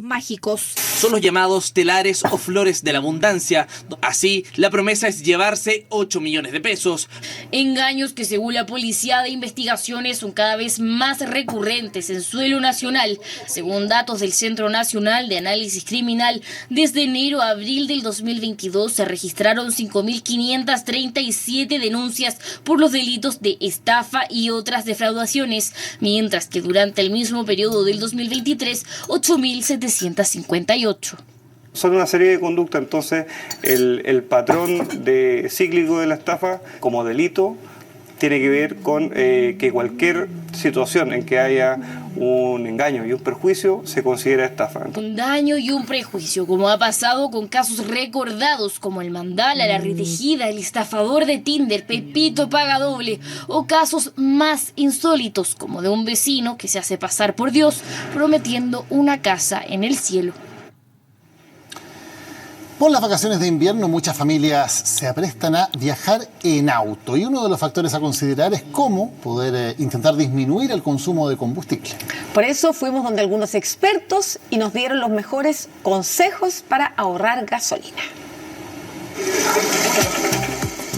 mágicos. Son los llamados telares o flores de la abundancia. Así, la promesa es llevarse 8 millones de pesos. Engaños que según la Policía de Investigaciones son cada vez más recurrentes en suelo nacional. Según datos del Centro Nacional de Análisis Criminal, desde enero a abril del 2022 se registraron 5.537 denuncias por los delitos de estafa y otras defraudaciones, mientras que durante el mismo periodo del 2023, 8.758. Son una serie de conductas, entonces el patrón cíclico de la estafa como delito tiene que ver con que cualquier situación en que haya un engaño y un perjuicio se considera estafa. Un daño y un prejuicio, como ha pasado con casos recordados como el Mandala, la Retejida, el estafador de Tinder, Pepito Paga Doble, o casos más insólitos como de un vecino que se hace pasar por Dios prometiendo una casa en el cielo. Por las vacaciones de invierno, muchas familias se aprestan a viajar en auto y uno de los factores a considerar es cómo poder intentar disminuir el consumo de combustible. Por eso fuimos donde algunos expertos y nos dieron los mejores consejos para ahorrar gasolina.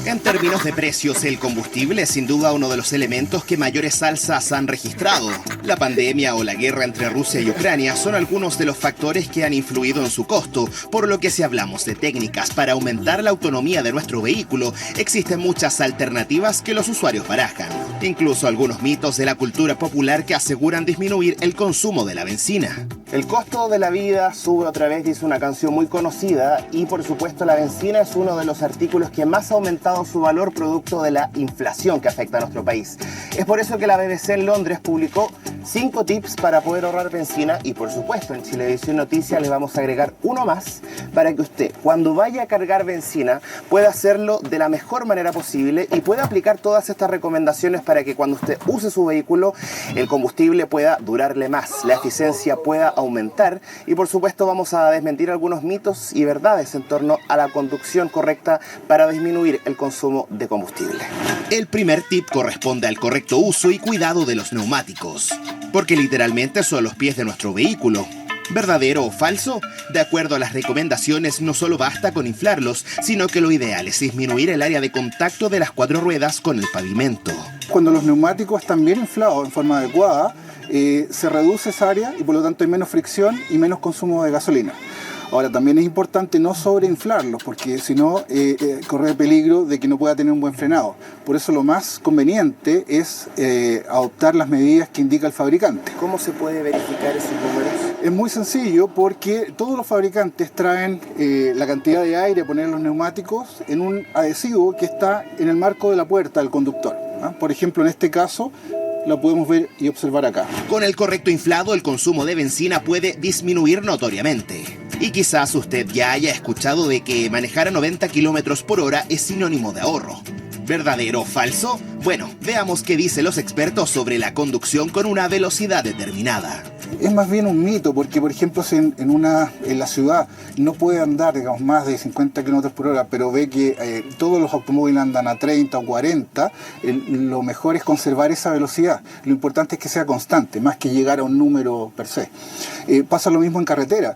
En términos de precios, el combustible es sin duda uno de los elementos que mayores alzas han registrado. La pandemia o la guerra entre Rusia y Ucrania son algunos de los factores que han influido en su costo, por lo que si hablamos de técnicas para aumentar la autonomía de nuestro vehículo, existen muchas alternativas que los usuarios barajan. Incluso algunos mitos de la cultura popular que aseguran disminuir el consumo de la benzina. El costo de la vida sube otra vez, dice una canción muy conocida, y por supuesto la benzina es uno de los artículos que más ha aumentado su valor producto de la inflación que afecta a nuestro país. Es por eso que la BBC en Londres publicó 5 tips para poder ahorrar benzina y por supuesto en Chilevisión Noticias les vamos a agregar uno más para que usted cuando vaya a cargar benzina pueda hacerlo de la mejor manera posible y pueda aplicar todas estas recomendaciones para que cuando usted use su vehículo el combustible pueda durarle más, la eficiencia pueda aumentar y por supuesto vamos a desmentir algunos mitos y verdades en torno a la conducción correcta para disminuir el consumo de combustible. El primer tip corresponde al correcto uso y cuidado de los neumáticos, porque literalmente son los pies de nuestro vehículo. ¿Verdadero o falso? De acuerdo a las recomendaciones, no solo basta con inflarlos, sino que lo ideal es disminuir el área de contacto de las 4 ruedas con el pavimento. Cuando los neumáticos están bien inflados en forma adecuada, se reduce esa área y por lo tanto hay menos fricción y menos consumo de gasolina. Ahora, también es importante no sobreinflarlos, porque si no, corre el peligro de que no pueda tener un buen frenado. Por eso lo más conveniente es adoptar las medidas que indica el fabricante. ¿Cómo se puede verificar esos números? Es muy sencillo porque todos los fabricantes traen la cantidad de aire a poner en los neumáticos en un adhesivo que está en el marco de la puerta del conductor. Por ejemplo, en este caso, lo podemos ver y observar acá. Con el correcto inflado, el consumo de benzina puede disminuir notoriamente. Y quizás usted ya haya escuchado de que manejar a 90 kilómetros por hora es sinónimo de ahorro. ¿Verdadero o falso? Bueno, veamos qué dicen los expertos sobre la conducción con una velocidad determinada. Es más bien un mito, porque por ejemplo si en la ciudad no puede andar digamos, más de 50 kilómetros por hora, pero ve que todos los automóviles andan a 30 o 40, lo mejor es conservar esa velocidad. Lo importante es que sea constante, más que llegar a un número per se. Pasa lo mismo en carretera.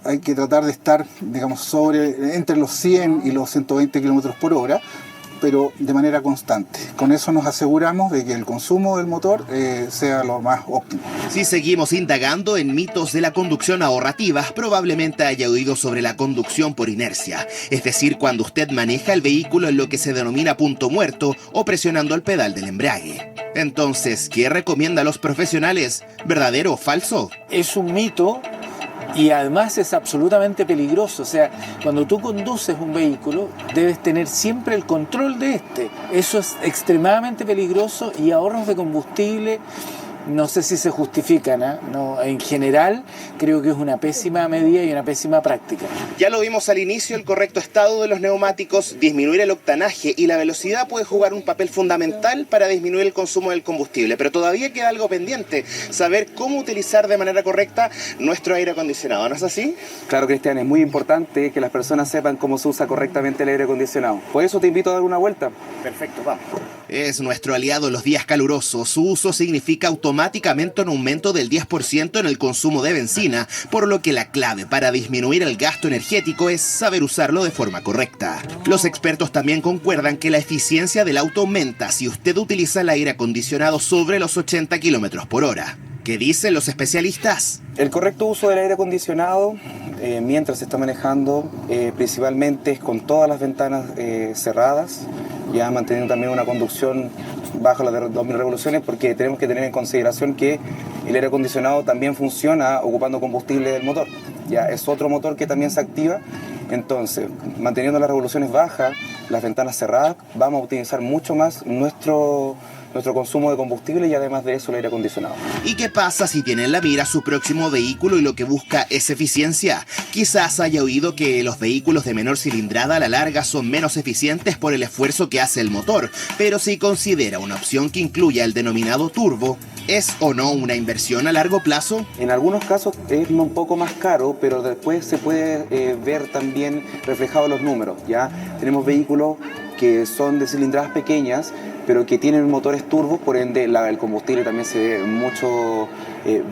Hay que tratar de estar digamos, entre los 100 y los 120 kilómetros por hora, pero de manera constante. Con eso nos aseguramos de que el consumo del motor sea lo más óptimo. Si seguimos indagando en mitos de la conducción ahorrativa, probablemente haya oído sobre la conducción por inercia, es decir, cuando usted maneja el vehículo en lo que se denomina punto muerto o presionando el pedal del embrague. Entonces, ¿qué recomiendan los profesionales? ¿Verdadero o falso? Es un mito. Y además es absolutamente peligroso, o sea, cuando tú conduces un vehículo debes tener siempre el control de este. Eso es extremadamente peligroso y ahorros de combustible no sé si se justifican, ¿eh? No, en general creo que es una pésima medida y una pésima práctica. Ya lo vimos al inicio, el correcto estado de los neumáticos, disminuir el octanaje y la velocidad puede jugar un papel fundamental para disminuir el consumo del combustible, pero todavía queda algo pendiente, saber cómo utilizar de manera correcta nuestro aire acondicionado, ¿no es así? Claro, Cristian, es muy importante que las personas sepan cómo se usa correctamente el aire acondicionado. Por eso te invito a dar una vuelta. Perfecto, vamos. Es nuestro aliado en los días calurosos, su uso significa automáticamente automáticamente un aumento del 10% en el consumo de benzina, por lo que la clave para disminuir el gasto energético es saber usarlo de forma correcta. Los expertos también concuerdan que la eficiencia del auto aumenta si usted utiliza el aire acondicionado sobre los 80 km/h. ¿Qué dicen los especialistas? El correcto uso del aire acondicionado mientras se está manejando principalmente es con todas las ventanas cerradas, ya manteniendo también una conducción bajo las 2000 revoluciones, porque tenemos que tener en consideración que el aire acondicionado también funciona ocupando combustible del motor. Ya es otro motor que también se activa. Entonces, manteniendo las revoluciones bajas, las ventanas cerradas, vamos a optimizar mucho más nuestro consumo de combustible y además de eso el aire acondicionado. ¿Y qué pasa si tiene en la mira su próximo vehículo y lo que busca es eficiencia? Quizás haya oído que los vehículos de menor cilindrada a la larga son menos eficientes por el esfuerzo que hace el motor, pero si considera una opción que incluya el denominado turbo, ¿es o no una inversión a largo plazo? En algunos casos es un poco más caro, pero después se puede ver también reflejado en los números. ¿Ya? Tenemos vehículos que son de cilindradas pequeñas, pero que tienen motores turbos, por ende el combustible también se ve mucho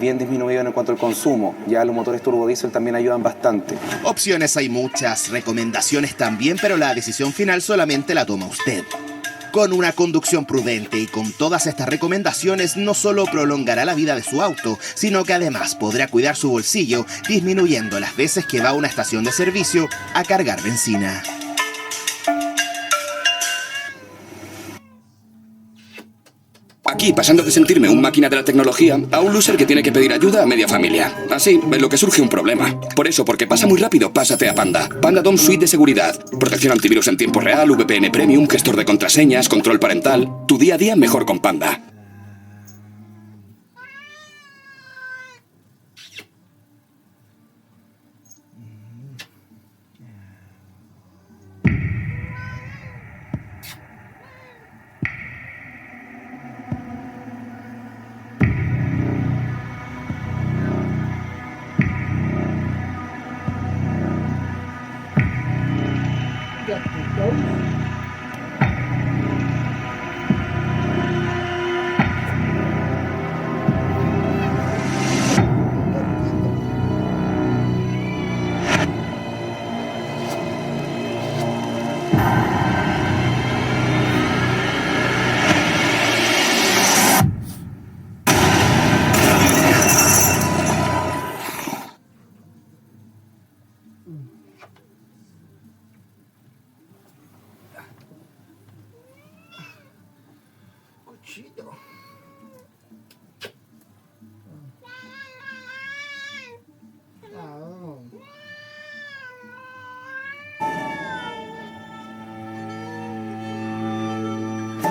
bien disminuido en cuanto al consumo. Ya los motores turbodiesel también ayudan bastante. Opciones hay muchas, recomendaciones también, pero la decisión final solamente la toma usted. Con una conducción prudente y con todas estas recomendaciones no solo prolongará la vida de su auto, sino que además podrá cuidar su bolsillo, disminuyendo las veces que va a una estación de servicio a cargar benzina. Aquí, pasando de sentirme un máquina de la tecnología a un loser que tiene que pedir ayuda a media familia. Así, en lo que surge un problema. Por eso, porque pasa muy rápido, pásate a Panda. Panda Dom Suite de seguridad. Protección antivirus en tiempo real, VPN Premium, gestor de contraseñas, control parental. Tu día a día mejor con Panda.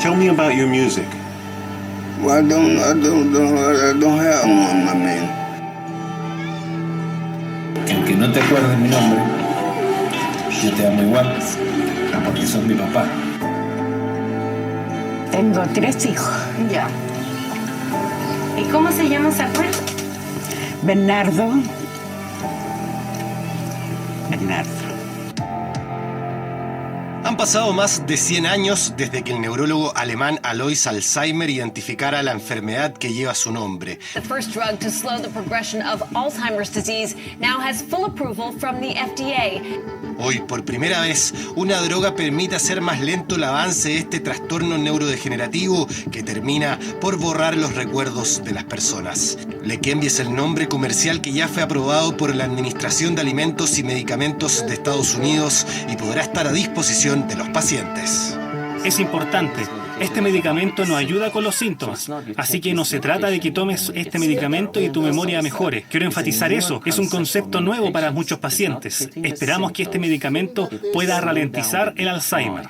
Tell me about your music. Well, I don't have one, my man. Aunque no te acuerdes mi nombre, yo te amo igual, porque sos mi papá. Tengo 3 hijos. Ya. ¿Y cómo se llama ese acuerdo? Bernardo. Han pasado más de 100 años desde que el neurólogo alemán Alois Alzheimer identificara la enfermedad que lleva su nombre. The first drug to slow the progression of Alzheimer's disease now has full approval from the FDA. Hoy, por primera vez, una droga permite hacer más lento el avance de este trastorno neurodegenerativo que termina por borrar los recuerdos de las personas. Leqembi es el nombre comercial que ya fue aprobado por la Administración de Alimentos y Medicamentos de Estados Unidos y podrá estar a disposición de los pacientes. Es importante. Este medicamento nos ayuda con los síntomas, así que no se trata de que tomes este medicamento y tu memoria mejore. Quiero enfatizar eso, es un concepto nuevo para muchos pacientes. Esperamos que este medicamento pueda ralentizar el Alzheimer.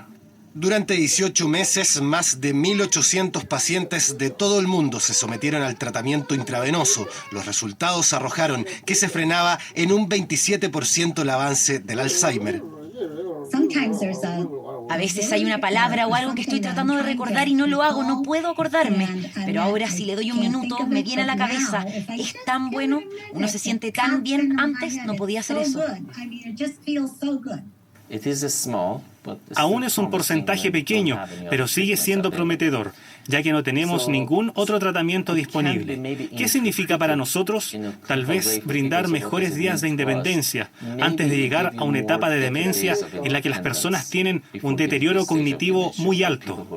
Durante 18 meses, más de 1.800 pacientes de todo el mundo se sometieron al tratamiento intravenoso. Los resultados arrojaron que se frenaba en un 27% el avance del Alzheimer. A veces hay una palabra o algo que estoy tratando de recordar y no lo hago, no puedo acordarme. Pero ahora si le doy un minuto, me viene a la cabeza. Es tan bueno, uno se siente tan bien, antes no podía hacer eso. Aún es un porcentaje pequeño, pero sigue siendo prometedor. ya que no tenemos ningún otro tratamiento disponible. ¿Qué significa para nosotros? Tal vez brindar mejores días de independencia antes de llegar a una etapa de demencia en la que las personas tienen un deterioro cognitivo muy alto.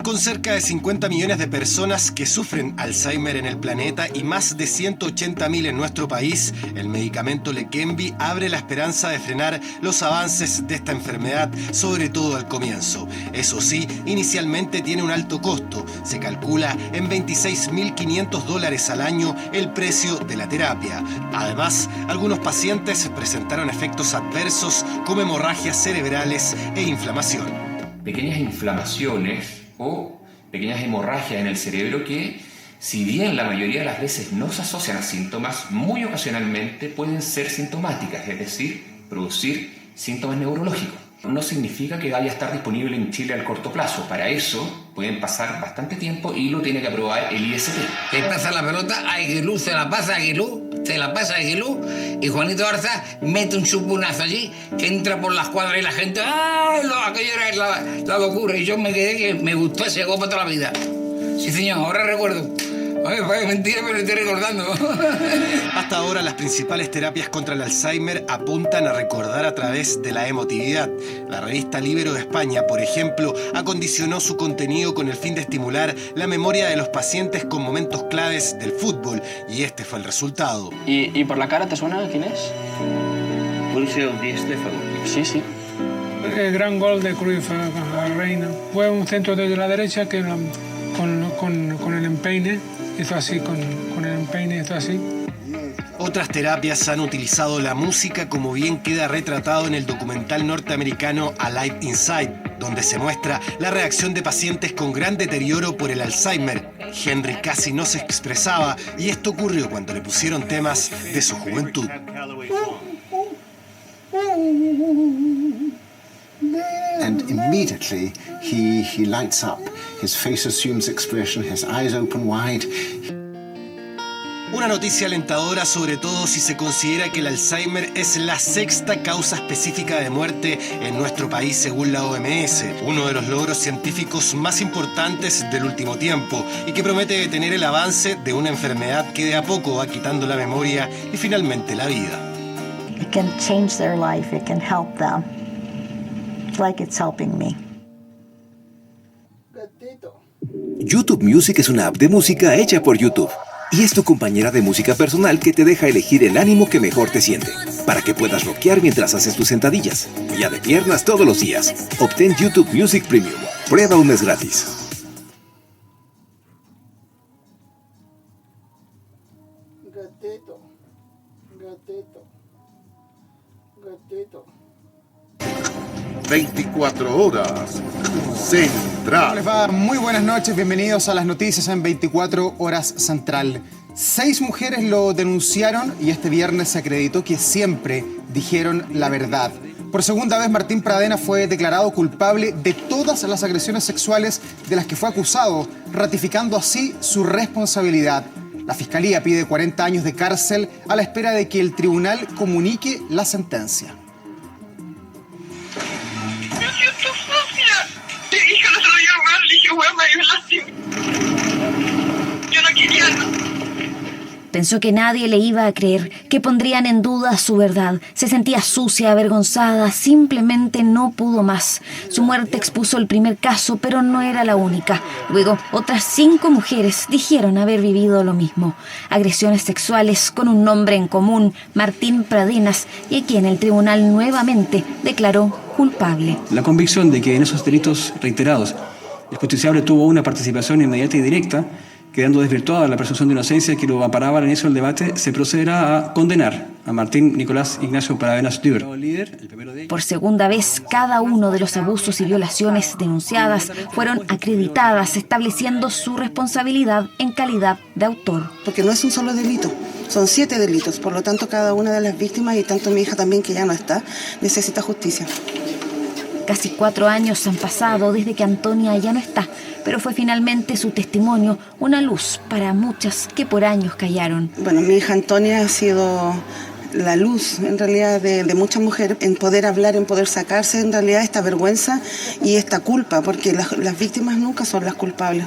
Con cerca de 50 millones de personas que sufren Alzheimer en el planeta y más de 180.000 en nuestro país, el medicamento Leqembi abre la esperanza de frenar los avances de esta enfermedad, sobre todo al comienzo. Eso sí, inicialmente tiene un alto costo. Se calcula en $26.500 al año el precio de la terapia. Además, algunos pacientes presentaron efectos adversos como hemorragias cerebrales e inflamación. Pequeñas inflamaciones o pequeñas hemorragias en el cerebro que, si bien la mayoría de las veces no se asocian a síntomas, muy ocasionalmente pueden ser sintomáticas, es decir, producir síntomas neurológicos. No significa que vaya a estar disponible en Chile al corto plazo. Para eso pueden pasar bastante tiempo y lo tiene que aprobar el ISP. Le pasa la pelota a Aguilú, se la pasa a Aguilú, y Juanito Arza mete un chupunazo allí que entra por las cuadras y la gente, aquello era la locura. Y yo me quedé que me gustó ese gol para toda la vida. Sí, señor, ahora recuerdo. Ay, es mentira, pero estoy recordando. Hasta ahora las principales terapias contra el Alzheimer apuntan a recordar a través de la emotividad. La revista Libero de España, por ejemplo, acondicionó su contenido con el fin de estimular la memoria de los pacientes con momentos claves del fútbol, y este fue el resultado. ¿Y por la cara te suena quién es? Borussia Di Stéfano. Sí, sí. El gran gol de Cruyff a la Reina. Fue un centro desde la derecha que con el empeine hizo así, con el empeine hizo así. Otras terapias han utilizado la música, como bien queda retratado en el documental norteamericano Alive Inside, donde se muestra la reacción de pacientes con gran deterioro por el Alzheimer. Henry casi no se expresaba, y esto ocurrió cuando le pusieron temas de su juventud. And immediately he lights up. His face assumes expression, his eyes open wide. Una noticia alentadora, sobre todo si se considera que el Alzheimer es la 6ª causa específica de muerte en nuestro país según la OMS, uno de los logros científicos más importantes del último tiempo y que promete detener el avance de una enfermedad que de a poco va quitando la memoria y finalmente la vida. It can change their life, it can help them, like it's helping me. YouTube Music es una app de música hecha por YouTube. Y es tu compañera de música personal que te deja elegir el ánimo que mejor te siente, para que puedas rockear mientras haces tus sentadillas. Ya de piernas todos los días. Obtén YouTube Music Premium. Prueba un mes gratis. Gatito. 24 horas Central. ¿Cómo les va? Muy buenas noches, bienvenidos a las noticias en 24 horas Central. 6 mujeres lo denunciaron y este viernes se acreditó que siempre dijeron la verdad. Por segunda vez, Martín Pradena fue declarado culpable de todas las agresiones sexuales de las que fue acusado, ratificando así su responsabilidad. La Fiscalía pide 40 años de cárcel a la espera de que el tribunal comunique la sentencia. Te dije el otro día, mal, dije, weón, me violaste. Yo no quería, no. Pensó que nadie le iba a creer, que pondrían en duda su verdad. Se sentía sucia, avergonzada, simplemente no pudo más. Su muerte expuso el primer caso, pero no era la única. Luego, otras 5 mujeres dijeron haber vivido lo mismo. Agresiones sexuales con un nombre en común, Martín Pradenas, y a quien el tribunal nuevamente declaró culpable. La convicción de que en esos delitos reiterados el justiciable tuvo una participación inmediata y directa, quedando desvirtuada la presunción de inocencia que lo amparaba al inicio del debate, se procederá a condenar a Martín Nicolás Ignacio Pradenas Dürer. Por segunda vez, cada uno de los abusos y violaciones denunciadas fueron acreditadas, estableciendo su responsabilidad en calidad de autor. Porque no es un solo delito, son 7 delitos, por lo tanto cada una de las víctimas, y tanto mi hija también, que ya no está, necesita justicia. Casi 4 años han pasado desde que Antonia ya no está, pero fue finalmente su testimonio una luz para muchas que por años callaron. Bueno, mi hija Antonia ha sido la luz en realidad de muchas mujeres en poder hablar, en poder sacarse en realidad esta vergüenza y esta culpa, porque las víctimas nunca son las culpables.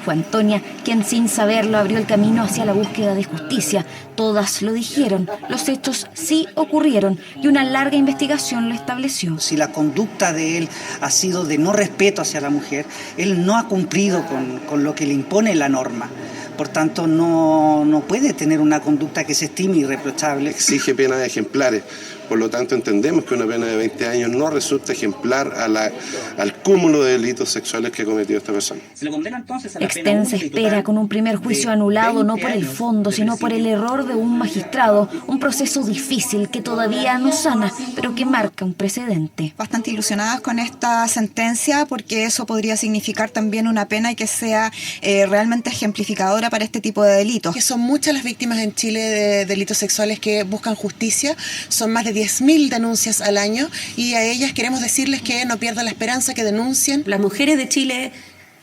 Fue Antonia quien sin saberlo abrió el camino hacia la búsqueda de justicia. Todas lo dijeron, los hechos sí ocurrieron y una larga investigación lo estableció. Si la conducta de él ha sido de no respeto hacia la mujer, él no ha cumplido con lo que le impone la norma. Por tanto, no puede tener una conducta que se estime irreprochable. Exige penas ejemplares. Por lo tanto, entendemos que una pena de 20 años no resulta ejemplar al cúmulo de delitos sexuales que ha cometido esta persona. Extensa espera con un primer juicio anulado no por el fondo, sino por el error de un magistrado. Un proceso difícil que todavía no sana, pero que marca un precedente. Bastante ilusionadas con esta sentencia porque eso podría significar también una pena y que sea realmente ejemplificadora para este tipo de delitos. Que son muchas las víctimas en Chile de delitos sexuales que buscan justicia. Son más de 10.000 denuncias al año y a ellas queremos decirles que no pierdan la esperanza, que denuncien. Las mujeres de Chile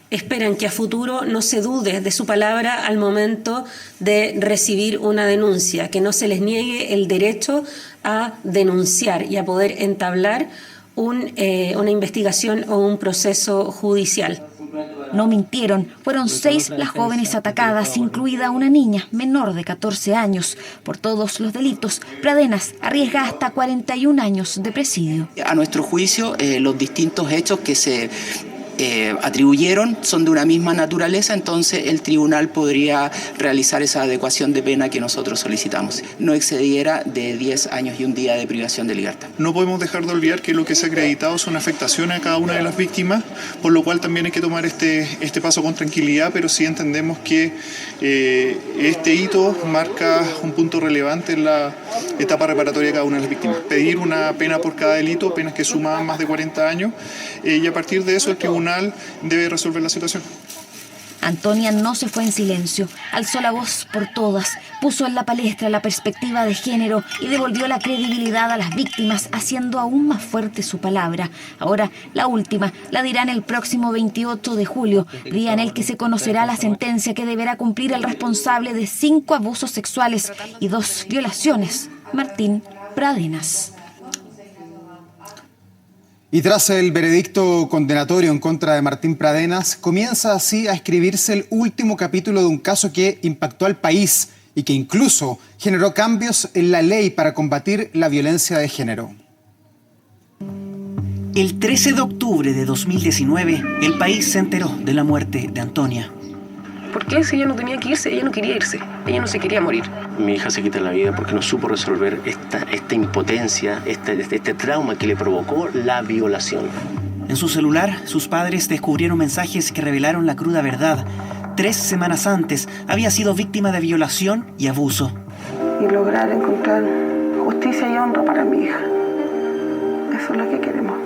esperan que a futuro no se dude de su palabra al momento de recibir una denuncia, que no se les niegue el derecho a denunciar y a poder entablar una investigación o un proceso judicial. No mintieron, fueron 6 las jóvenes atacadas, incluida una niña menor de 14 años. Por todos los delitos, Pradenas arriesga hasta 41 años de presidio. A nuestro juicio, los distintos hechos que se atribuyeron son de una misma naturaleza, entonces el tribunal podría realizar esa adecuación de pena que nosotros solicitamos. No excediera de 10 años y un día de privación de libertad. No podemos dejar de olvidar que lo que se ha acreditado son afectaciones a cada una de las víctimas, por lo cual también hay que tomar este paso con tranquilidad, pero sí entendemos que este hito marca un punto relevante en la etapa reparatoria de cada una de las víctimas. Pedir una pena por cada delito, penas que sumaban más de 40 años, y a partir de eso el tribunal debe resolver la situación. Antonia no se fue en silencio, alzó la voz por todas, puso en la palestra la perspectiva de género y devolvió la credibilidad a las víctimas, haciendo aún más fuerte su palabra. Ahora, la última la dirán el próximo 28 de julio, día en el que se conocerá la sentencia que deberá cumplir el responsable de 5 abusos sexuales y 2 violaciones, Martín Pradenas. Y tras el veredicto condenatorio en contra de Martín Pradenas, comienza así a escribirse el último capítulo de un caso que impactó al país y que incluso generó cambios en la ley para combatir la violencia de género. El 13 de octubre de 2019, el país se enteró de la muerte de Antonia. ¿Por qué? Si ella no tenía que irse, ella no quería irse, ella no se quería morir. Mi hija se quita la vida porque no supo resolver esta impotencia, este trauma que le provocó la violación. En su celular, sus padres descubrieron mensajes que revelaron la cruda verdad. 3 semanas antes, había sido víctima de violación y abuso. Y lograr encontrar justicia y honra para mi hija. Eso es lo que queremos.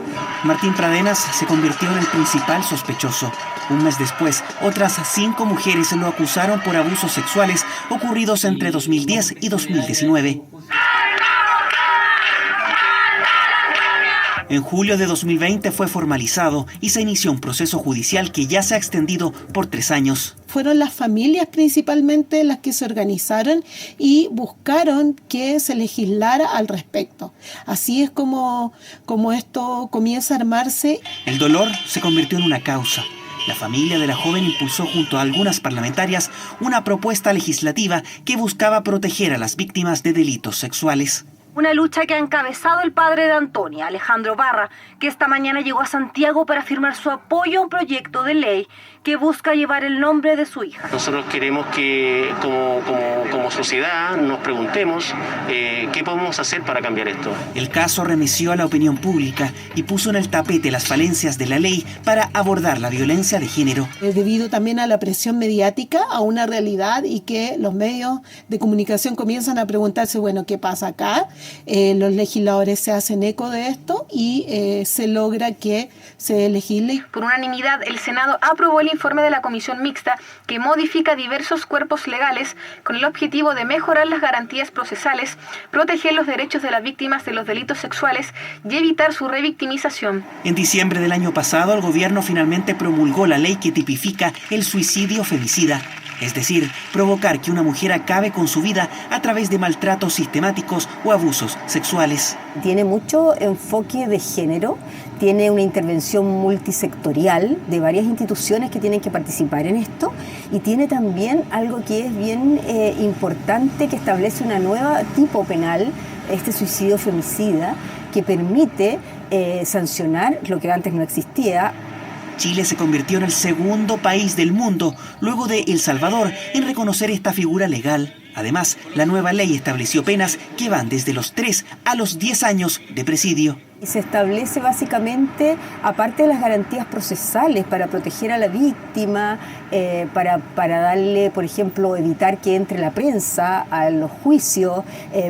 Martín Pradenas se convirtió en el principal sospechoso. Un mes después, otras 5 mujeres lo acusaron por abusos sexuales ocurridos entre 2010 y 2019. En julio de 2020 fue formalizado y se inició un proceso judicial que ya se ha extendido por 3 años. Fueron las familias principalmente las que se organizaron y buscaron que se legislara al respecto. Así es como esto comienza a armarse. El dolor se convirtió en una causa. La familia de la joven impulsó junto a algunas parlamentarias una propuesta legislativa que buscaba proteger a las víctimas de delitos sexuales. Una lucha que ha encabezado el padre de Antonia, Alejandro Barra, que esta mañana llegó a Santiago para firmar su apoyo a un proyecto de ley que busca llevar el nombre de su hija. Nosotros queremos que como sociedad nos preguntemos qué podemos hacer para cambiar esto. El caso remeció a la opinión pública y puso en el tapete las falencias de la ley para abordar la violencia de género. Debido también a la presión mediática, a una realidad y que los medios de comunicación comienzan a preguntarse, bueno, ¿qué pasa acá? Los legisladores se hacen eco de esto y se logra que se legisle. Por unanimidad, el Senado aprobó el informe de la Comisión Mixta que modifica diversos cuerpos legales con el objetivo de mejorar las garantías procesales, proteger los derechos de las víctimas de los delitos sexuales y evitar su revictimización. En diciembre del año pasado, el gobierno finalmente promulgó la ley que tipifica el suicidio femicida. es decir, provocar que una mujer acabe con su vida a través de maltratos sistemáticos o abusos sexuales. Tiene mucho enfoque de género, tiene una intervención multisectorial de varias instituciones que tienen que participar en esto y tiene también algo que es bien importante, que establece una nueva tipo penal, este suicidio femicida, que permite sancionar lo que antes no existía. Chile se convirtió en el segundo país del mundo, luego de El Salvador, en reconocer esta figura legal. Además, la nueva ley estableció penas que van desde los 3 a los 10 años de presidio. Se establece básicamente, aparte de las garantías procesales para proteger a la víctima, para darle, por ejemplo, evitar que entre la prensa a los juicios,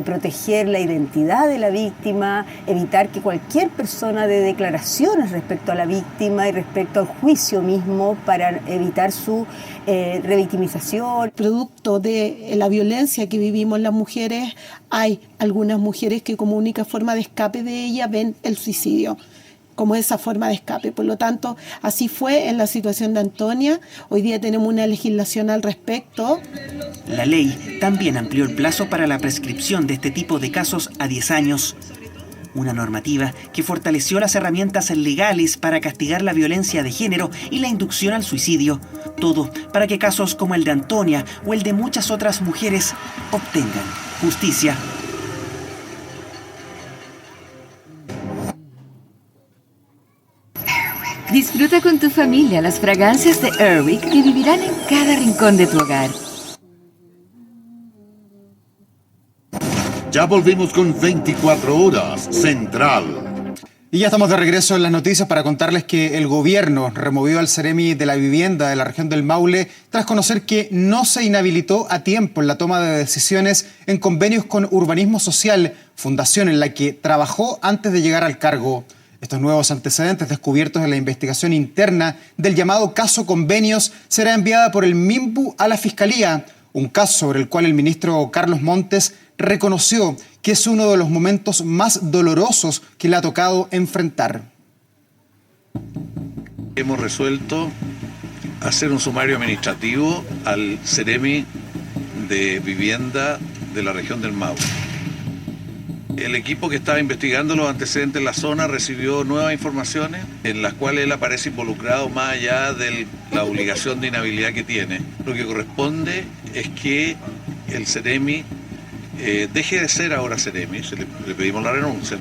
proteger la identidad de la víctima, evitar que cualquier persona dé declaraciones respecto a la víctima y respecto al juicio mismo para evitar su revictimización. Producto de la violencia que vivimos las mujeres, hay algunas mujeres que como única forma de escape de ella ven el suicidio como esa forma de escape. Por lo tanto, así fue en la situación de Antonia. Hoy día tenemos una legislación al respecto. La ley también amplió el plazo para la prescripción de este tipo de casos a 10 años. Una normativa que fortaleció las herramientas legales para castigar la violencia de género y la inducción al suicidio. Todo para que casos como el de Antonia o el de muchas otras mujeres obtengan justicia. Disfruta con tu familia las fragancias de Airwick que vivirán en cada rincón de tu hogar. Ya volvimos con 24 horas Central. Y ya estamos de regreso en las noticias para contarles que el gobierno removió al Ceremi de la Vivienda de la región del Maule tras conocer que no se inhabilitó a tiempo en la toma de decisiones en convenios con Urbanismo Social, fundación en la que trabajó antes de llegar al cargo. Estos nuevos antecedentes descubiertos en la investigación interna del llamado caso Convenios será enviada por el MIMBU a la Fiscalía, un caso sobre el cual el ministro Carlos Montes reconoció que es uno de los momentos más dolorosos que le ha tocado enfrentar. Hemos resuelto hacer un sumario administrativo al Ceremi de Vivienda de la región del Maule. El equipo que estaba investigando los antecedentes en la zona recibió nuevas informaciones en las cuales él aparece involucrado más allá de la obligación de inhabilidad que tiene. Lo que corresponde es que el Ceremi deje de ser ahora Ceremi. Le pedimos la renuncia.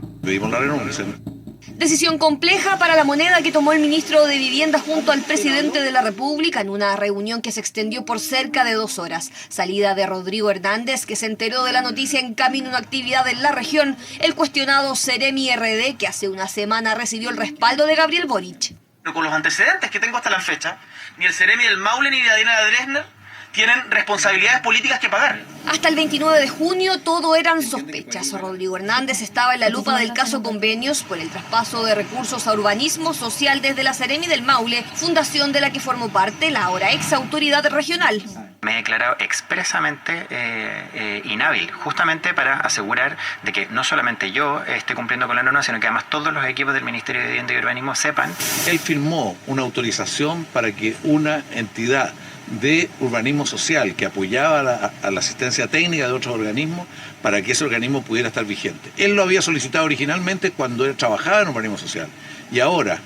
Decisión compleja para la Moneda que tomó el ministro de Vivienda junto al presidente de la República en una reunión que se extendió por cerca de 2 horas. Salida de Rodrigo Hernández, que se enteró de la noticia en camino a una actividad en la región. El cuestionado Ceremi RD, que hace una semana recibió el respaldo de Gabriel Boric. Pero con los antecedentes que tengo hasta la fecha, ni el Ceremi del Maule ni de Adriana Dresner tienen responsabilidades políticas que pagar. Hasta el 29 de junio todo eran sospechas. Rodrigo Hernández estaba en la lupa del caso Convenios por el traspaso de recursos a Urbanismo Social desde la Ceremi del Maule, fundación de la que formó parte la ahora ex autoridad regional. Me he declarado expresamente inhábil, justamente para asegurar de que no solamente yo esté cumpliendo con la norma, sino que además todos los equipos del Ministerio de Vivienda y Urbanismo sepan. Él firmó una autorización para que una entidad de urbanismo social que apoyaba a la asistencia técnica de otros organismos para que ese organismo pudiera estar vigente. Él lo había solicitado originalmente cuando él trabajaba en urbanismo social y ahora,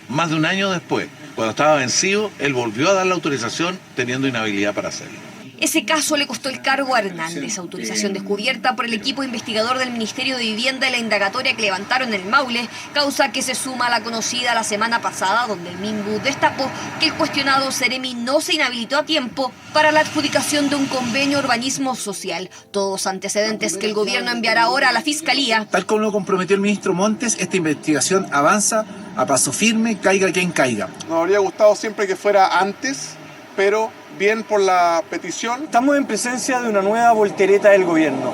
más de un año después, cuando estaba vencido, él volvió a dar la autorización teniendo inhabilidad para hacerlo. Ese caso le costó el cargo a Hernández, autorización descubierta por el equipo investigador del Ministerio de Vivienda y la indagatoria que levantaron en el Maule, causa que se suma a la conocida la semana pasada, donde el MIMBU destapó que el cuestionado Ceremi no se inhabilitó a tiempo para la adjudicación de un convenio urbanismo social. Todos antecedentes que el gobierno enviará ahora a la Fiscalía. Tal como lo comprometió el ministro Montes, esta investigación avanza a paso firme, caiga quien caiga. Nos habría gustado siempre que fuera antes, pero bien por la petición. Estamos en presencia de una nueva voltereta del gobierno.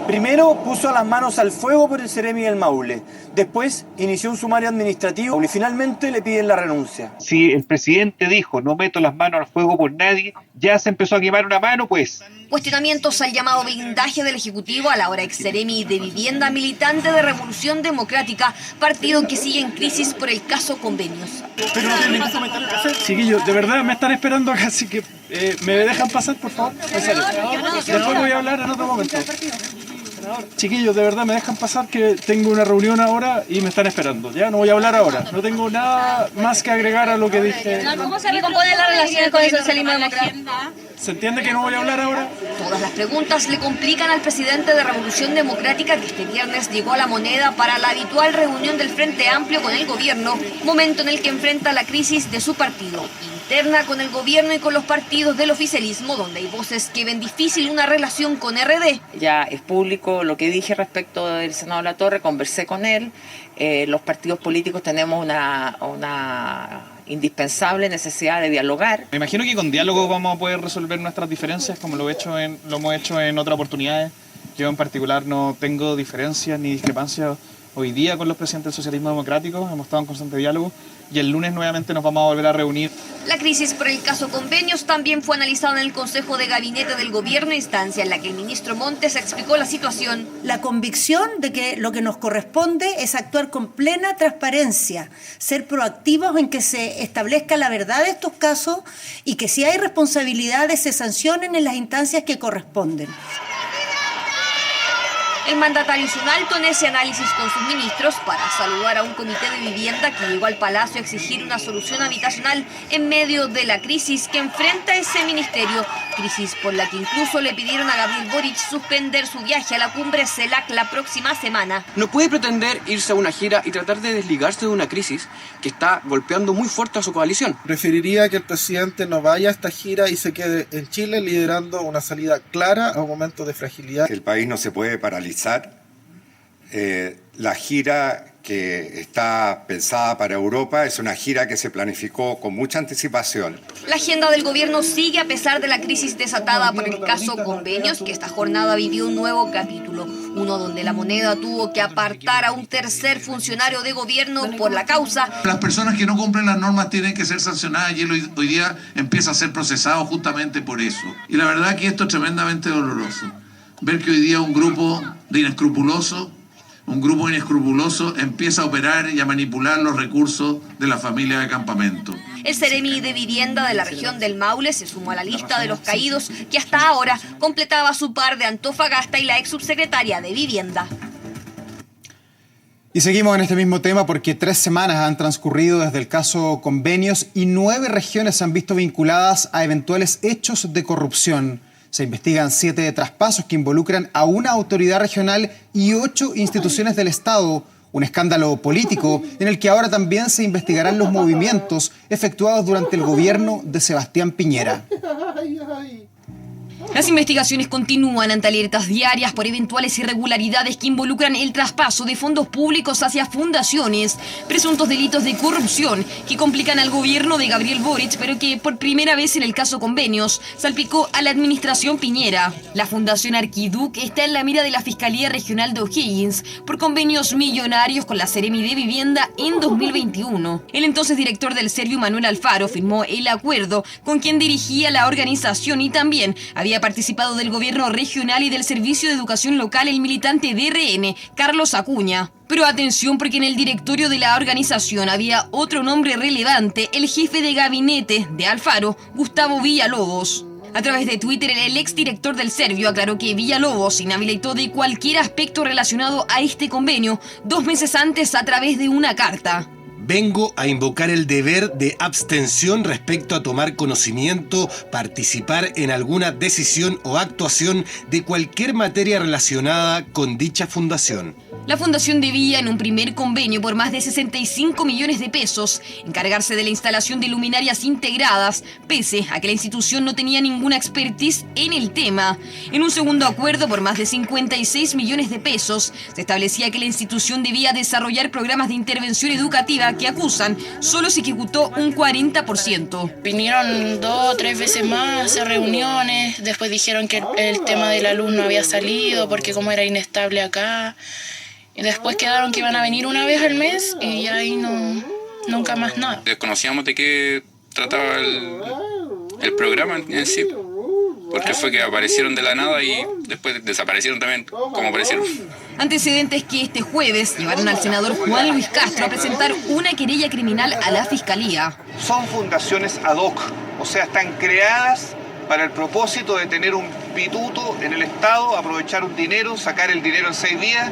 Primero puso las manos al fuego por el Ceremi del Maule. Después inició un sumario administrativo y finalmente le piden la renuncia. Si el presidente dijo no meto las manos al fuego por nadie, ya se empezó a quemar una mano, pues. Cuestionamientos al llamado blindaje del Ejecutivo a la hora ex Ceremi de Vivienda, militante de Revolución Democrática, partido que sigue en crisis por el caso Convenios. Pero no tiene ningún comentario que hacer. Chiquillos, de verdad me están esperando acá, así que ¿Me dejan pasar, por favor? En serio. Después voy a hablar en otro momento. Chiquillos, de verdad, me dejan pasar que tengo una reunión ahora y me están esperando. Ya no voy a hablar ahora. No tengo nada más que agregar a lo que dije. ¿Cómo se recomponen las relaciones con el socialismo democrático? ¿Se entiende que no voy a hablar ahora? Todas las preguntas le complican al presidente de Revolución Democrática, que este viernes llegó a La Moneda para la habitual reunión del Frente Amplio con el gobierno, momento en el que enfrenta la crisis de su partido interna con el gobierno y con los partidos del oficialismo, donde hay voces que ven difícil una relación con RD. Ya es público lo que dije respecto del senador Latorre, conversé con él. Los partidos políticos tenemos una indispensable necesidad de dialogar. Me imagino que con diálogo vamos a poder resolver nuestras diferencias, como lo hemos hecho en otras oportunidades. Yo en particular no tengo diferencias ni discrepancias hoy día con los presidentes del socialismo democrático, hemos estado en constante diálogo y el lunes nuevamente nos vamos a volver a reunir. La crisis por el caso Convenios también fue analizada en el Consejo de Gabinete del Gobierno, instancia en la que el ministro Montes explicó la situación. La convicción de que lo que nos corresponde es actuar con plena transparencia, ser proactivos en que se establezca la verdad de estos casos y que si hay responsabilidades se sancionen en las instancias que corresponden. El mandatario hizo un alto en ese análisis con sus ministros para saludar a un comité de vivienda que llegó al Palacio a exigir una solución habitacional en medio de la crisis que enfrenta ese ministerio, crisis por la que incluso le pidieron a Gabriel Boric suspender su viaje a la cumbre CELAC la próxima semana. No puede pretender irse a una gira y tratar de desligarse de una crisis que está golpeando muy fuerte a su coalición. Preferiría que el presidente no vaya a esta gira y se quede en Chile liderando una salida clara a un momento de fragilidad. El país no se puede paralizar. La gira que está pensada para Europa es una gira que se planificó con mucha anticipación. La agenda del gobierno sigue a pesar de la crisis desatada por el caso Convenios, que esta jornada vivió un nuevo capítulo, uno donde La Moneda tuvo que apartar a un tercer funcionario de gobierno por la causa. Las personas que no cumplen las normas tienen que ser sancionadas y él hoy día empieza a ser procesado justamente por eso. Y la verdad que esto es tremendamente doloroso. Ver que hoy día un grupo inescrupuloso empieza a operar y a manipular los recursos de la familia de campamento. El Seremi de Vivienda de la región del Maule se sumó a la lista de los caídos que hasta ahora completaba su par de Antofagasta y la ex subsecretaria de Vivienda. Y seguimos en este mismo tema porque 3 semanas han transcurrido desde el caso Convenios y 9 regiones se han visto vinculadas a eventuales hechos de corrupción. Se investigan 7 traspasos que involucran a una autoridad regional y 8 instituciones del Estado. Un escándalo político en el que ahora también se investigarán los movimientos efectuados durante el gobierno de Sebastián Piñera. Las investigaciones continúan ante alertas diarias por eventuales irregularidades que involucran el traspaso de fondos públicos hacia fundaciones, presuntos delitos de corrupción que complican al gobierno de Gabriel Boric, pero que por primera vez en el caso Convenios salpicó a la administración Piñera. La Fundación Arquiduc está en la mira de la Fiscalía Regional de O'Higgins por convenios millonarios con la Seremi de Vivienda en 2021. El entonces director del Serviu, Manuel Alfaro, firmó el acuerdo con quien dirigía la organización y también había participado del gobierno regional y del Servicio de Educación Local el militante DRN, Carlos Acuña. Pero atención, porque en el directorio de la organización había otro nombre relevante, el jefe de gabinete de Alfaro, Gustavo Villalobos. A través de Twitter, el exdirector del Serviu aclaró que Villalobos inhabilitó de cualquier aspecto relacionado a este convenio 2 meses antes a través de una carta. Vengo a invocar el deber de abstención respecto a tomar conocimiento, participar en alguna decisión o actuación de cualquier materia relacionada con dicha fundación. La fundación debía en un primer convenio por más de 65 millones de pesos encargarse de la instalación de luminarias integradas, pese a que la institución no tenía ninguna expertise en el tema. En un segundo acuerdo por más de 56 millones de pesos, se establecía que la institución debía desarrollar programas de intervención educativa que acusan solo se ejecutó un 40%. Vinieron 2 o 3 veces más a hacer reuniones, después dijeron que el tema de la luz no había salido porque como era inestable acá. Y después quedaron que iban a venir una vez al mes y ya ahí nunca más nada. Desconocíamos de qué trataba el programa en sí, porque fue que aparecieron de la nada y después desaparecieron también como aparecieron. Antecedentes que este jueves llevaron al senador Juan Luis Castro a presentar una querella criminal a la Fiscalía. Son fundaciones ad hoc, o sea, están creadas para el propósito de tener un pituto en el Estado, aprovechar un dinero, sacar el dinero en 6 días,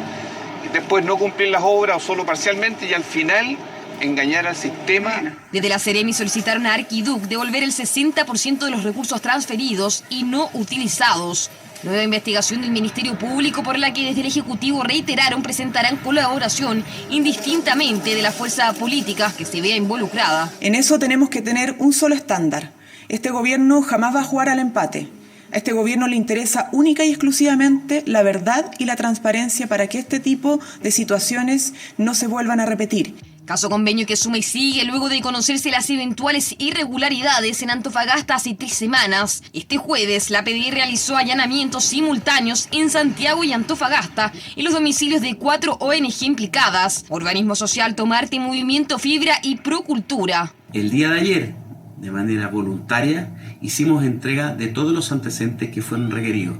y después no cumplir las obras o solo parcialmente, y al final engañar al sistema. Desde la Ceremi solicitaron a Arquiduc devolver el 60% de los recursos transferidos y no utilizados. Nueva investigación del Ministerio Público por la que desde el Ejecutivo reiteraron presentarán colaboración indistintamente de la fuerza política que se vea involucrada. En eso tenemos que tener un solo estándar. Este gobierno jamás va a jugar al empate. A este gobierno le interesa única y exclusivamente la verdad y la transparencia para que este tipo de situaciones no se vuelvan a repetir. Caso convenio que suma y sigue luego de conocerse las eventuales irregularidades en Antofagasta hace 3 semanas. Este jueves, la PDI realizó allanamientos simultáneos en Santiago y Antofagasta en los domicilios de 4 ONG implicadas: Urbanismo Social, Tomarte, Movimiento Fibra y Procultura. El día de ayer, de manera voluntaria, hicimos entrega de todos los antecedentes que fueron requeridos.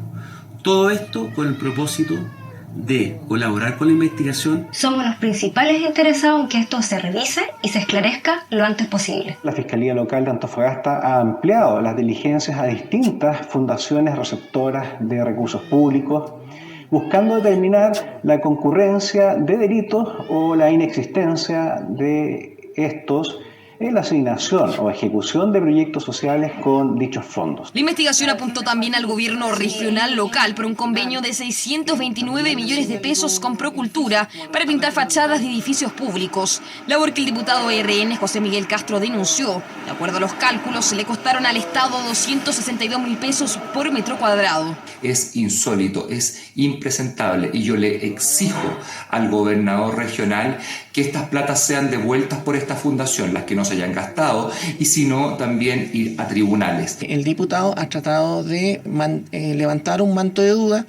Todo esto con el propósito de colaborar con la investigación. Somos los principales interesados en que esto se revise y se esclarezca lo antes posible. La Fiscalía Local de Antofagasta ha ampliado las diligencias a distintas fundaciones receptoras de recursos públicos, buscando determinar la concurrencia de delitos o la inexistencia de estos en la asignación o ejecución de proyectos sociales con dichos fondos. La investigación apuntó también al gobierno regional local por un convenio de 629 millones de pesos con Procultura para pintar fachadas de edificios públicos, labor que el diputado RN José Miguel Castro denunció. De acuerdo a los cálculos, le costaron al Estado 262.000 pesos por metro cuadrado. Es insólito, es impresentable, y yo le exijo al gobernador regional que estas platas sean devueltas por esta fundación, las que no se hayan gastado, y si no, también ir a tribunales. El diputado ha tratado de levantar un manto de duda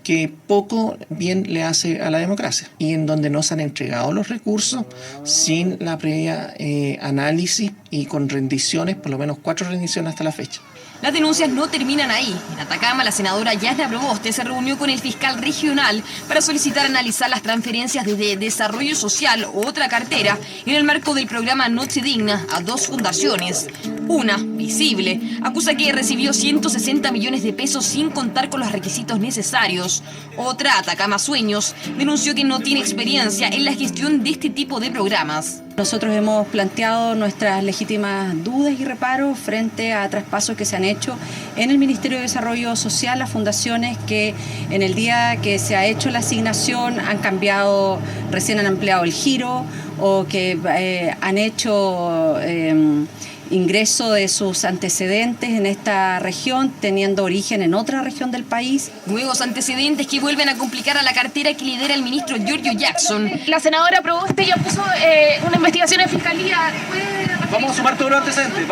que poco bien le hace a la democracia, y en donde no se han entregado los recursos sin la previa análisis y con rendiciones, por lo menos 4 rendiciones hasta la fecha. Las denuncias no terminan ahí. En Atacama, la senadora Yasna Proboste se reunió con el fiscal regional para solicitar analizar las transferencias desde Desarrollo Social o otra cartera en el marco del programa Noche Digna a 2 fundaciones. Una, Visible, acusa que recibió 160 millones de pesos sin contar con los requisitos necesarios. Otra, Atacama Sueños, denunció que no tiene experiencia en la gestión de este tipo de programas. Nosotros hemos planteado nuestras legítimas dudas y reparos frente a traspasos que se han hecho en el Ministerio de Desarrollo Social a fundaciones que en el día que se ha hecho la asignación han cambiado, recién han ampliado el giro o que han hecho ingreso de sus antecedentes en esta región, teniendo origen en otra región del país. Nuevos antecedentes que vuelven a complicar a la cartera que lidera el ministro Giorgio Jackson. La senadora Proboste ya puso una investigación en fiscalía. Vamos a sumar todos los antecedentes,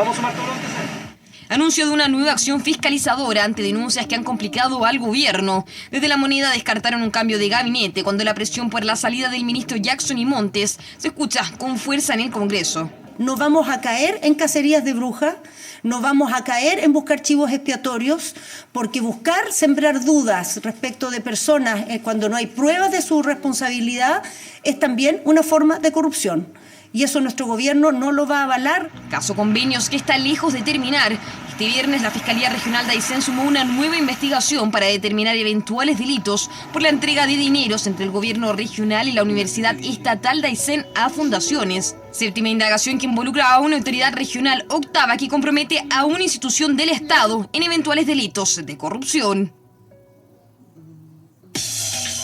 Anuncio de una nueva acción fiscalizadora ante denuncias que han complicado al gobierno. Desde La Moneda descartaron un cambio de gabinete cuando la presión por la salida del ministro Jackson y Montes se escucha con fuerza en el Congreso. No vamos a caer en cacerías de brujas, no vamos a caer en buscar chivos expiatorios, porque buscar sembrar dudas respecto de personas cuando no hay pruebas de su responsabilidad es también una forma de corrupción. Y eso nuestro gobierno no lo va a avalar. Caso convenios que está lejos de terminar. Este viernes la Fiscalía Regional de Aysén sumó una nueva investigación para determinar eventuales delitos por la entrega de dineros entre el gobierno regional y la Universidad Estatal de Aysén a fundaciones. Séptima indagación que involucra a una autoridad regional, octava que compromete a una institución del Estado en eventuales delitos de corrupción.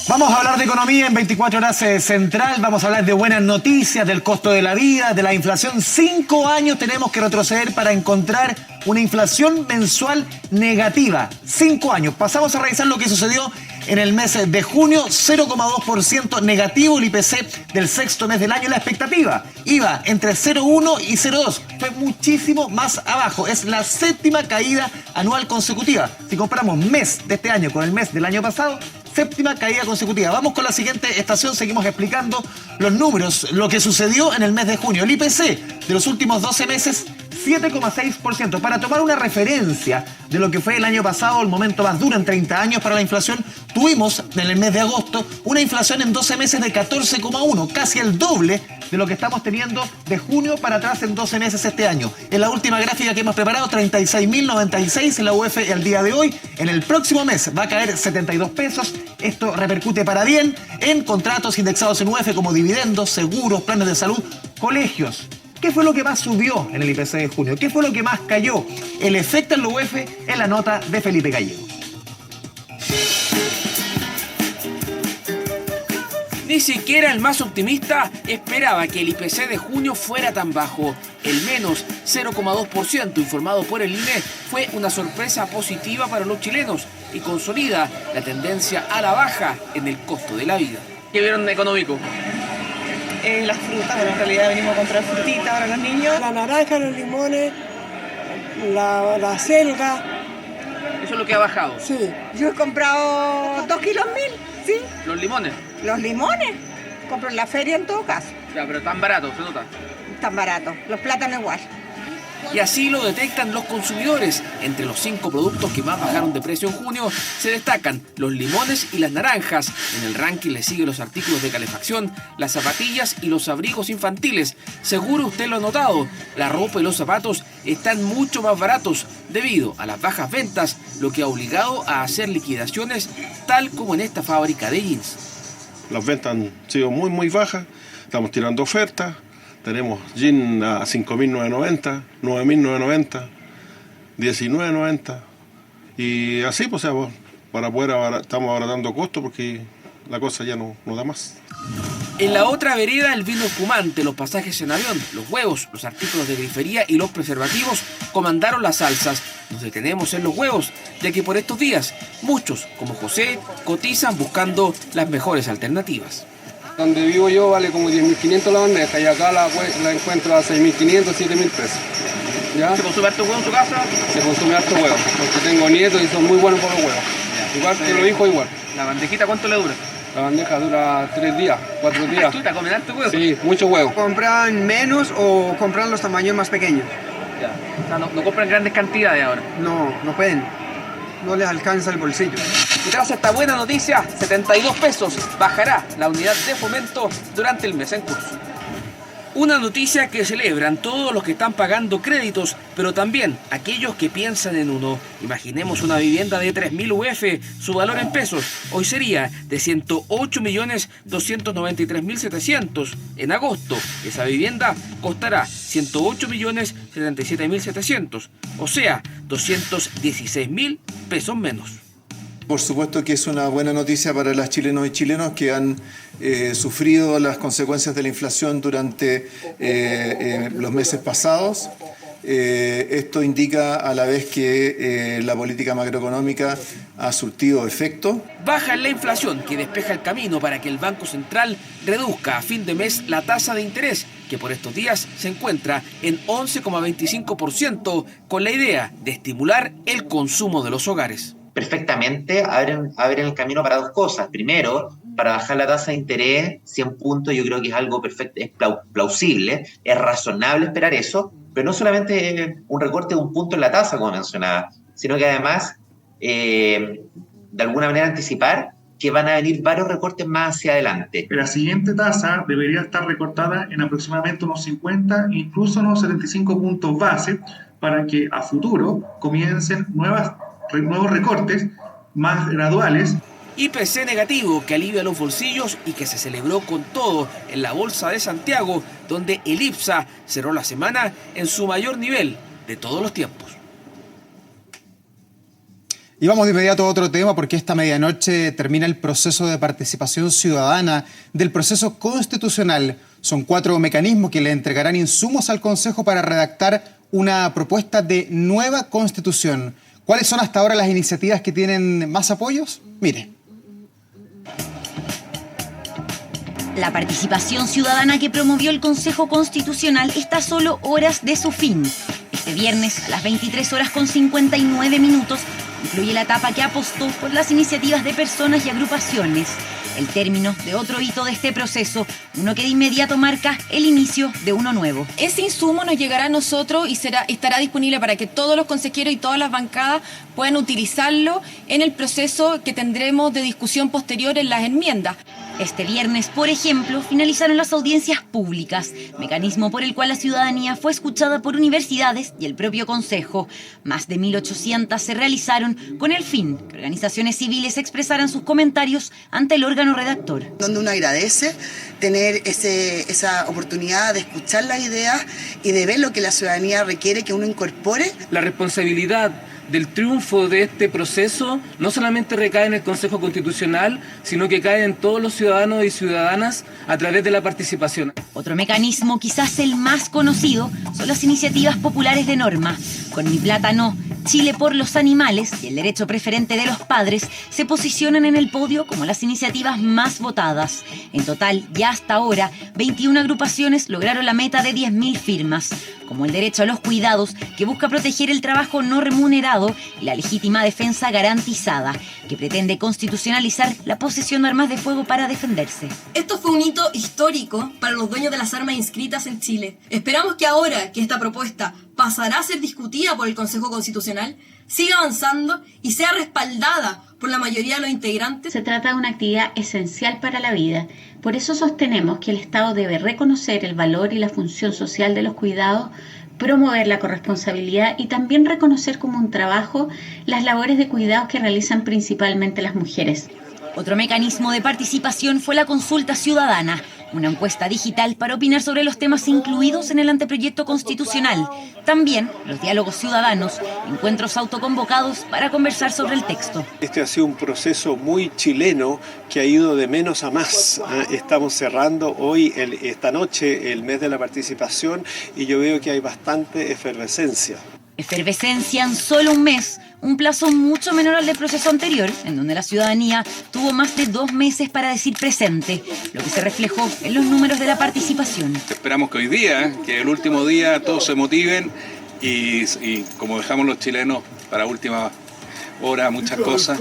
Vamos a hablar de economía en 24 horas central, vamos a hablar de buenas noticias, del costo de la vida, de la inflación. 5 años tenemos que retroceder para encontrar una inflación mensual negativa. 5 años. Pasamos a revisar lo que sucedió en el mes de junio, 0,2% negativo el IPC del sexto mes del año. La expectativa iba entre 0,1 y 0,2. Fue muchísimo más abajo. Es la 7ª caída anual consecutiva. Si comparamos mes de este año con el mes del año pasado, 7ª caída consecutiva. Vamos con la siguiente estación, seguimos explicando los números, lo que sucedió en el mes de junio. El IPC de los últimos 12 meses, 7,6%. Para tomar una referencia de lo que fue el año pasado, el momento más duro en 30 años para la inflación, tuvimos en el mes de agosto una inflación en 12 meses de 14,1%, casi el doble de lo que estamos teniendo de junio para atrás en 12 meses este año. En la última gráfica que hemos preparado, 36.096 en la UF al día de hoy. En el próximo mes va a caer 72 pesos. Esto repercute para bien en contratos indexados en UF como dividendos, seguros, planes de salud, colegios. ¿Qué fue lo que más subió en el IPC de junio? ¿Qué fue lo que más cayó? El efecto en la UF en la nota de Felipe Gallego. Ni siquiera el más optimista esperaba que el IPC de junio fuera tan bajo. El menos 0,2% informado por el INE fue una sorpresa positiva para los chilenos y consolida la tendencia a la baja en el costo de la vida. ¿Qué vieron económico? Las frutas, bueno, en realidad venimos a comprar frutitas para los niños. La naranja, los limones, la selga. ¿Eso es lo que ha bajado? Sí, yo he comprado 2 kilos 1000, ¿sí? ¿Los limones? Los limones, compro en la feria en todo caso. Ya, pero tan barato, se nota. Tan barato, los plátanos igual. Y así lo detectan los consumidores. Entre los 5 productos que más bajaron de precio en junio se destacan los limones y las naranjas. En el ranking le siguen los artículos de calefacción, las zapatillas y los abrigos infantiles. Seguro usted lo ha notado, la ropa y los zapatos están mucho más baratos debido a las bajas ventas, lo que ha obligado a hacer liquidaciones tal como en esta fábrica de jeans. Las ventas han sido muy bajas, estamos tirando ofertas. Tenemos jeans a 5.990, 9.990, 19.90 y así, pues, para poder estamos abaratando costos porque la cosa ya no da más. En la otra vereda, el vino espumante, los pasajes en avión, los huevos, los artículos de grifería y los preservativos comandaron las alzas. Nos detenemos en los huevos, ya que por estos días muchos, como José, cotizan buscando las mejores alternativas. Donde vivo yo vale como 10.500 la bandeja y acá la encuentro a 6.500, 7.000 pesos. ¿Ya? ¿Se consume harto huevo en tu casa? Se consume harto huevo, porque tengo nietos y son muy buenos por los huevos. Igual que los hijos, igual. ¿La bandejita cuánto le dura? La bandeja dura 3 días, 4 días. ¿Tú te comes harto huevo? Sí, mucho huevo. ¿Compran menos o compran los tamaños más pequeños? Ya. O sea, no compran grandes cantidades ahora. No pueden. No les alcanza el bolsillo. Y tras esta buena noticia, 72 pesos bajará la unidad de fomento durante el mes en curso. Una noticia que celebran todos los que están pagando créditos, pero también aquellos que piensan en uno. Imaginemos una vivienda de 3.000 UF, su valor en pesos hoy sería de 108.293.700. En agosto, esa vivienda costará 108.077.700, o sea, 216.000 pesos menos. Por supuesto que es una buena noticia para las chilenos y chilenos que han sufrido las consecuencias de la inflación durante los meses pasados. Esto indica a la vez que la política macroeconómica ha surtido efecto. Baja la inflación que despeja el camino para que el Banco Central reduzca a fin de mes la tasa de interés, que por estos días se encuentra en 11,25%, con la idea de estimular el consumo de los hogares. Perfectamente abren el camino para dos cosas. Primero, para bajar la tasa de interés 100 puntos, yo creo que es algo perfecto, es plausible, es razonable esperar eso, pero no solamente un recorte de un punto en la tasa, como mencionaba, sino que además, de alguna manera anticipar que van a venir varios recortes más hacia adelante. La siguiente tasa debería estar recortada en aproximadamente unos 50, incluso unos 75 puntos base, para que a futuro comiencen nuevos recortes más graduales. IPC negativo que alivia los bolsillos y que se celebró con todo en la Bolsa de Santiago, donde el IPSA cerró la semana en su mayor nivel de todos los tiempos. Y vamos de inmediato a otro tema, porque esta medianoche termina el proceso de participación ciudadana del proceso constitucional. Son 4 mecanismos que le entregarán insumos al Consejo para redactar una propuesta de nueva constitución. ¿Cuáles son hasta ahora las iniciativas que tienen más apoyos? Mire. La participación ciudadana que promovió el Consejo Constitucional está a solo horas de su fin. Este viernes, a las 23:59, incluye la etapa que apostó por las iniciativas de personas y agrupaciones. el término de otro hito de este proceso, uno que de inmediato marca el inicio de uno nuevo. Ese insumo nos llegará a nosotros y estará disponible para que todos los consejeros y todas las bancadas puedan utilizarlo en el proceso que tendremos de discusión posterior en las enmiendas. Este viernes, por ejemplo, finalizaron las audiencias públicas, mecanismo por el cual la ciudadanía fue escuchada por universidades y el propio Consejo. Más de 1.800 se realizaron con el fin que organizaciones civiles expresaran sus comentarios ante el órgano redactor. Donde uno agradece tener esa oportunidad de escuchar las ideas y de ver lo que la ciudadanía requiere que uno incorpore. La responsabilidad del triunfo de este proceso no solamente recae en el Consejo Constitucional, sino que cae en todos los ciudadanos y ciudadanas a través de la participación. Otro mecanismo, quizás el más conocido, son las iniciativas populares de norma. Con Mi Plata No, Chile por los Animales y el derecho preferente de los padres se posicionan en el podio como las iniciativas más votadas. En total, ya hasta ahora, 21 agrupaciones lograron la meta de 10.000 firmas, como el derecho a los cuidados, que busca proteger el trabajo no remunerado y la legítima defensa garantizada, que pretende constitucionalizar la posesión de armas de fuego para defenderse. Esto fue un hito histórico para los dueños de las armas inscritas en Chile. Esperamos que ahora que esta propuesta pasará a ser discutida por el Consejo Constitucional, siga avanzando y sea respaldada por la mayoría de los integrantes. Se trata de una actividad esencial para la vida. Por eso sostenemos que el Estado debe reconocer el valor y la función social de los cuidados, promover la corresponsabilidad y también reconocer como un trabajo las labores de cuidados que realizan principalmente las mujeres. Otro mecanismo de participación fue la consulta ciudadana, una encuesta digital para opinar sobre los temas incluidos en el anteproyecto constitucional. También los diálogos ciudadanos, encuentros autoconvocados para conversar sobre el texto. Este ha sido un proceso muy chileno que ha ido de menos a más. Estamos cerrando hoy, esta noche, el mes de la participación y yo veo que hay bastante efervescencia. Efervescencia en solo un mes, un plazo mucho menor al del proceso anterior, en donde la ciudadanía tuvo más de 2 meses para decir presente, lo que se reflejó en los números de la participación. Esperamos que hoy día, que el último día, todos se motiven y como dejamos los chilenos para última hora muchas cosas,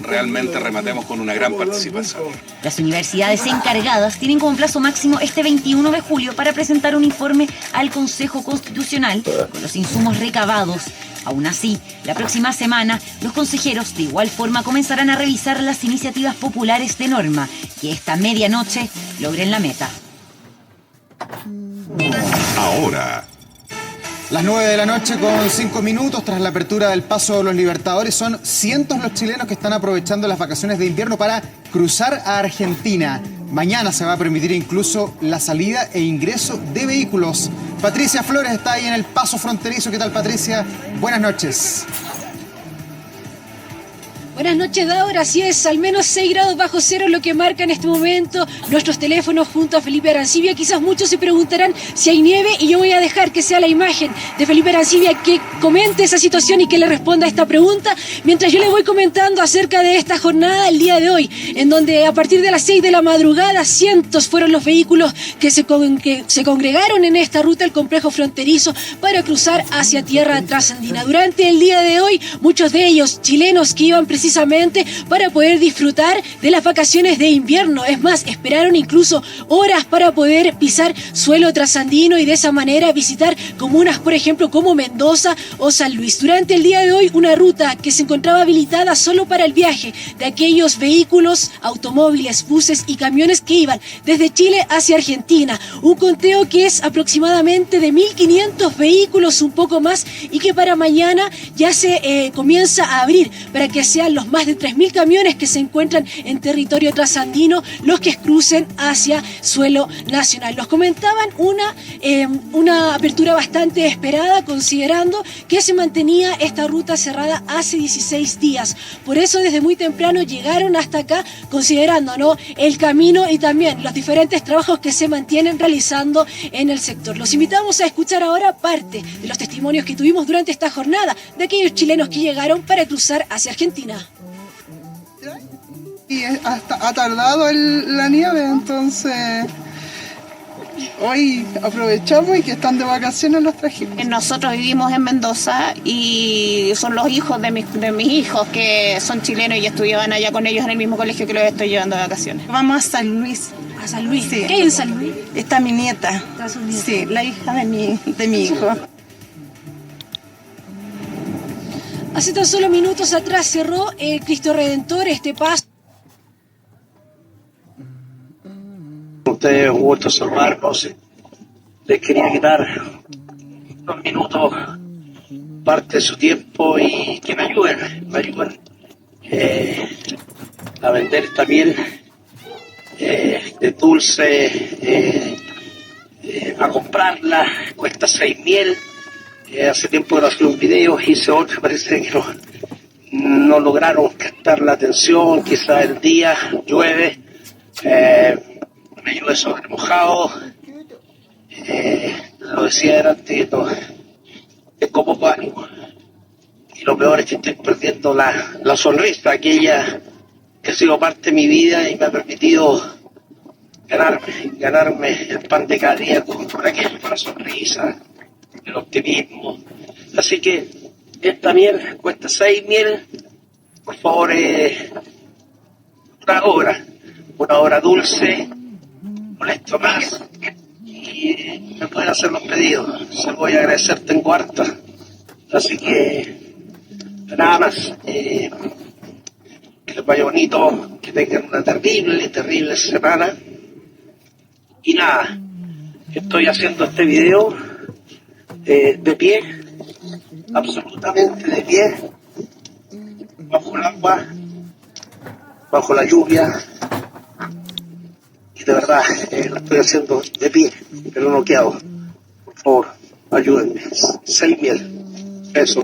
realmente rematemos con una gran participación. Las universidades encargadas tienen como plazo máximo este 21 de julio para presentar un informe al Consejo Constitucional con los insumos recabados. Aún así, la próxima semana, los consejeros de igual forma comenzarán a revisar las iniciativas populares de norma que esta medianoche logren la meta. Ahora, las 9 de la noche con 5 minutos tras la apertura del Paso de los Libertadores, son cientos los chilenos que están aprovechando las vacaciones de invierno para cruzar a Argentina. Mañana se va a permitir incluso la salida e ingreso de vehículos. Patricia Flores está ahí en el paso fronterizo. ¿Qué tal, Patricia? Buenas noches. Buenas noches, Daura. Así es, al menos 6 grados bajo cero lo que marca en este momento nuestros teléfonos junto a Felipe Arancibia. Quizás muchos se preguntarán si hay nieve y yo voy a dejar que sea la imagen de Felipe Arancibia que comente esa situación y que le responda a esta pregunta, mientras yo le voy comentando acerca de esta jornada el día de hoy, en donde a partir de las 6 de la madrugada cientos fueron los vehículos que se congregaron en esta ruta del complejo fronterizo para cruzar hacia tierra trasandina. Durante el día de hoy, muchos de ellos chilenos que iban precisamente para poder disfrutar de las vacaciones de invierno. Es más, esperaron incluso horas para poder pisar suelo trasandino y de esa manera visitar comunas, por ejemplo, como Mendoza o San Luis. Durante el día de hoy, una ruta que se encontraba habilitada solo para el viaje de aquellos vehículos, automóviles, buses y camiones que iban desde Chile hacia Argentina. Un conteo que es aproximadamente de 1.500 vehículos, un poco más, y que para mañana ya se comienza a abrir para que sean los más de 3.000 camiones que se encuentran en territorio trasandino los que crucen hacia suelo nacional. Nos comentaban una apertura bastante esperada, considerando que se mantenía esta ruta cerrada hace 16 días. Por eso desde muy temprano llegaron hasta acá, considerando, ¿no?, el camino y también los diferentes trabajos que se mantienen realizando en el sector. Los invitamos a escuchar ahora parte de los testimonios que tuvimos durante esta jornada de aquellos chilenos que llegaron para cruzar hacia Argentina. Y ha tardado la nieve, entonces hoy aprovechamos y que están de vacaciones los trajimos. Nosotros vivimos en Mendoza y son los hijos de mis hijos que son chilenos y estudiaban allá con ellos en el mismo colegio que los estoy llevando de vacaciones. Vamos a San Luis. ¿A San Luis? Sí. ¿Qué hay en San Luis? Está mi nieta. Está su nieta. Sí, la hija de mi hijo. Hace tan solo minutos atrás cerró el Cristo Redentor este paso. Ustedes vuelto a salvarnos. Les quería quitar unos minutos, parte de su tiempo y que me ayuden a vender esta miel de dulce, a comprarla, cuesta 6.000. Hace tiempo que no hacía un video, hice otro, parece que no lograron captar la atención, quizás el día llueve, me llueve sobre mojado, lo decía antes, tengo poco ánimo, y lo peor es que estoy perdiendo la sonrisa, aquella que ha sido parte de mi vida y me ha permitido ganarme el pan de cada día con la sonrisa, el optimismo. Así que esta miel cuesta 6.000, por favor, una hora dulce, molesto más, y me pueden hacer los pedidos. Se los voy a agradecer, tengo harta. Así que nada más, que les vaya bonito, que tengan una terrible semana. Y nada, estoy haciendo este video de pie, absolutamente de pie, bajo el agua, bajo la lluvia, y de verdad lo estoy haciendo de pie, pero noqueado. Por favor, ayúdenme. 6.000 pesos.